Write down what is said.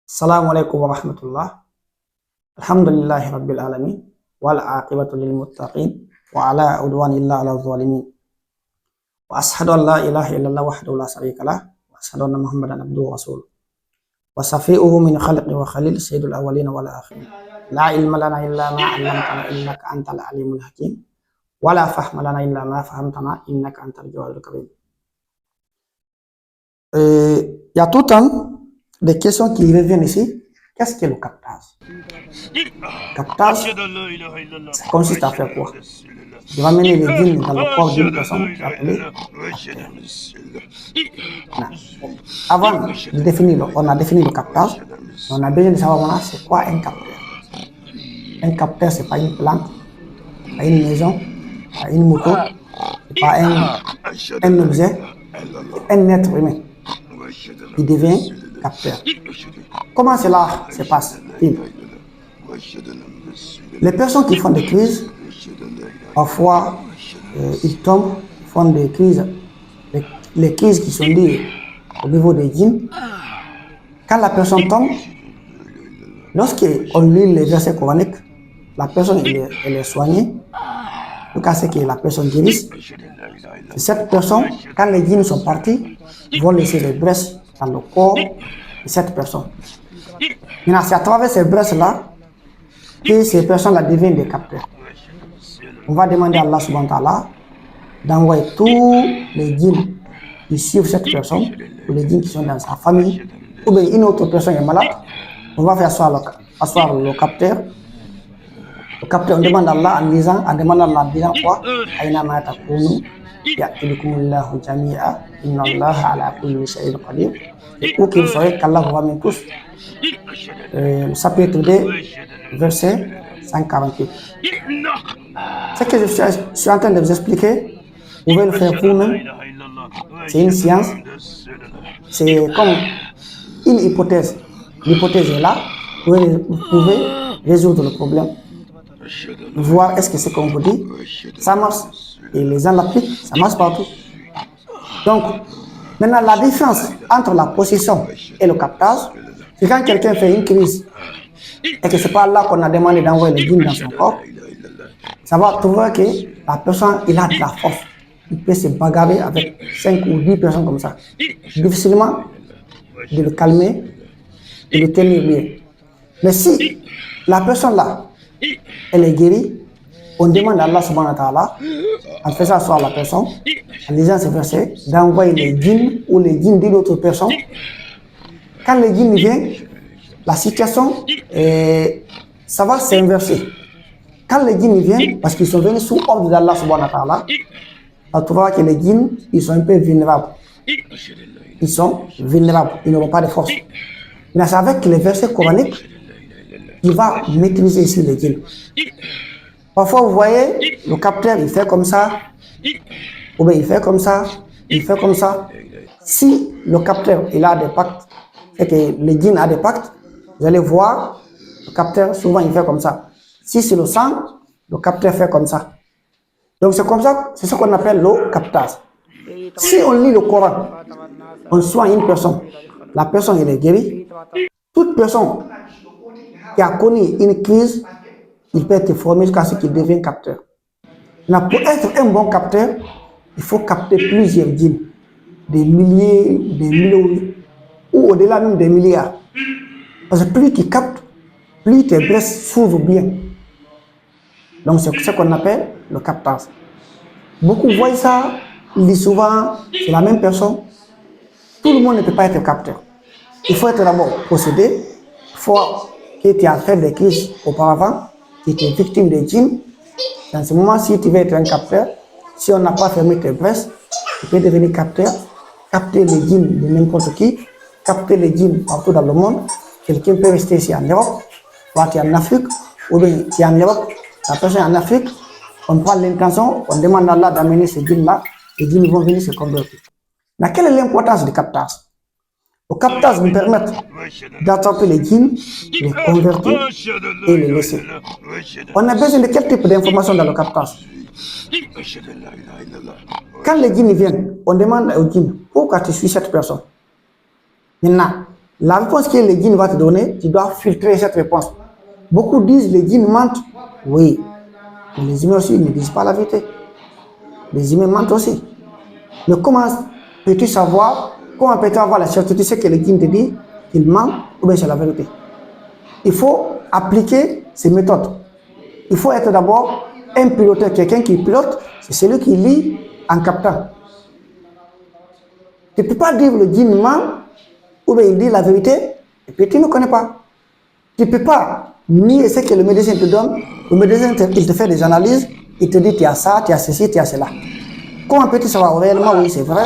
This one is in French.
Assalamu alaikum wa rahmatullah. Alhamdulillahi rabbil alamin. Wal aqibatu lil muttaqin. Wa ala udwan illa ala zalimin. Wa ashhadu an la ilaha illallah wahdahu la sharika lah. Wa ashhadu anna Muhammadan abduhu wa rasuluh. Wa safi'uhu min khalqi wa khalil sayyidul awwalin wal akhirin. La ilma lana illa ma 'allamtana innaka antal alimul hakim. Wa la fahma lana illa ma fahamtana innaka antal jawadul karim. Il y a tout le temps des questions qui reviennent ici. Qu'est-ce que le captage? Captage, ça consiste à faire quoi? Il va mener les djinns dans le corps d'une personne appelée capteur. Avant de définir, on a défini le captage. On a besoin de savoir maintenant c'est quoi un capteur. Un capteur, c'est pas une plante, pas une maison, pas une moto, c'est pas un objet, un être humain. Il devient capteur. Comment cela se passe-t-il? Les personnes qui font des crises, parfois ils tombent, font des crises, les crises qui sont liées au niveau des djinns. Quand la personne tombe, lorsqu'on lit les versets coraniques, la personne elle est soignée, le cas c'est que la personne guérisse. Cette personne, quand les djinns sont partis, vont laisser des brèches dans le corps de cette personne. Maintenant, c'est à travers ces brèches-là que ces personnes-là deviennent des capteurs. On va demander à Allah subhanahu wa ta'ala d'envoyer tous les djinns qui suivent cette personne, ou les djinns qui sont dans sa famille, ou bien une autre personne est malade. On va faire asseoir le capteur. Le capteur, on demande à Allah en disant quoi? Aïna ma takunu ya'tilukumullahu jami'a inna Allah ala kulli shay'in qadir. Et où qu'il soit, qu'Allah vous ramène tous. Chapitre 2, verset 148. Ce que je suis en train de vous expliquer, vous pouvez le faire vous-même. C'est une science. C'est comme une hypothèse. L'hypothèse est là. Vous pouvez résoudre le problème. Voir est-ce que ce qu'on vous dit, ça marche. Et les gens l'appliquent, ça marche partout. Donc, maintenant, la différence entre la possession et le captage, c'est quand quelqu'un fait une crise et que ce n'est pas là qu'on a demandé d'envoyer les djinns dans son corps, ça va trouver que la personne, il a de la force. Il peut se bagarrer avec 5 ou 10 personnes comme ça. Difficilement de le calmer, de le tenir bien. Mais si la personne là, elle est guérie, on demande à Allah subhanahu wa ta'ala, en faisant asseoir la personne, en lisant ces versets, d'envoyer les djinns ou les djinns d'une autre personne. Quand les djinns viennent, la situation, ça va s'inverser. Quand les djinns viennent, parce qu'ils sont venus sous ordre d'Allah subhanahu wa ta'ala, on trouvera que les djinns, ils sont un peu vulnérables. Ils sont vulnérables, ils n'auront pas de force. Mais c'est avec les versets coraniques qu'il va maîtriser ici les djinns. Parfois, vous voyez, le capteur, il fait comme ça, ou bien il fait comme ça, il fait comme ça. Si le capteur, il a des pactes, et que le djinn a des pactes, vous allez voir, le capteur, souvent, il fait comme ça. Si c'est le sang, le capteur fait comme ça. Donc, c'est comme ça, c'est ce qu'on appelle le captage. Si on lit le Coran, on soigne une personne, la personne, elle est guérie. Toute personne qui a connu une crise, il peut être formé jusqu'à ce qu'il devienne capteur. Mais pour être un bon capteur, il faut capter plusieurs djinns, des milliers, des millions, ou au-delà même des milliards. Parce que plus tu captes, plus tes brèches s'ouvrent bien. Donc c'est ce qu'on appelle le captage. Beaucoup voient ça, ils disent souvent, c'est la même personne. Tout le monde ne peut pas être capteur. Il faut être d'abord possédé, il faut que tu aies fait des crises auparavant, tu étais victime des djinns. Dans ce moment, si tu veux être un capteur, si on n'a pas fermé tes brèches, tu peux devenir capteur, capter les djinns de n'importe qui, capter les djinns partout dans le monde. Quelqu'un peut rester ici en Europe, soit tu es en Afrique, ou bien tu es en Europe, la personne est en Afrique, on prend l'intention, on demande à Allah d'amener ces djinns-là, les djinns vont venir se convertir. Mais quelle est l'importance du captage? Le captage nous permet d'attraper les djinns, les convertir et les laisser. On a besoin de quel type d'information dans le captage? Quand les djinns viennent, on demande aux djinns, pourquoi tu suis cette personne? Maintenant, La réponse que le guide va te donner, tu dois filtrer cette réponse. Beaucoup disent les guides mentent. Oui. Mais les humains aussi, ils ne disent pas la vérité. Les humains mentent aussi. Mais comment peux-tu savoir, comment peux-tu avoir la certitude, c'est que le guide te dit qu'il ment ou bien c'est la vérité? Il faut appliquer ces méthodes. Il faut être d'abord un piloteur, quelqu'un qui pilote, c'est celui qui lit en captant. Tu ne peux pas dire le guide ment ou bien il dit la vérité et puis tu ne connais pas. Tu ne peux pas nier ce que le médecin te donne. Le médecin, il te fait des analyses, il te dit tu as ça, tu as ceci, tu as cela. Comment peux-tu savoir réellement oui c'est vrai?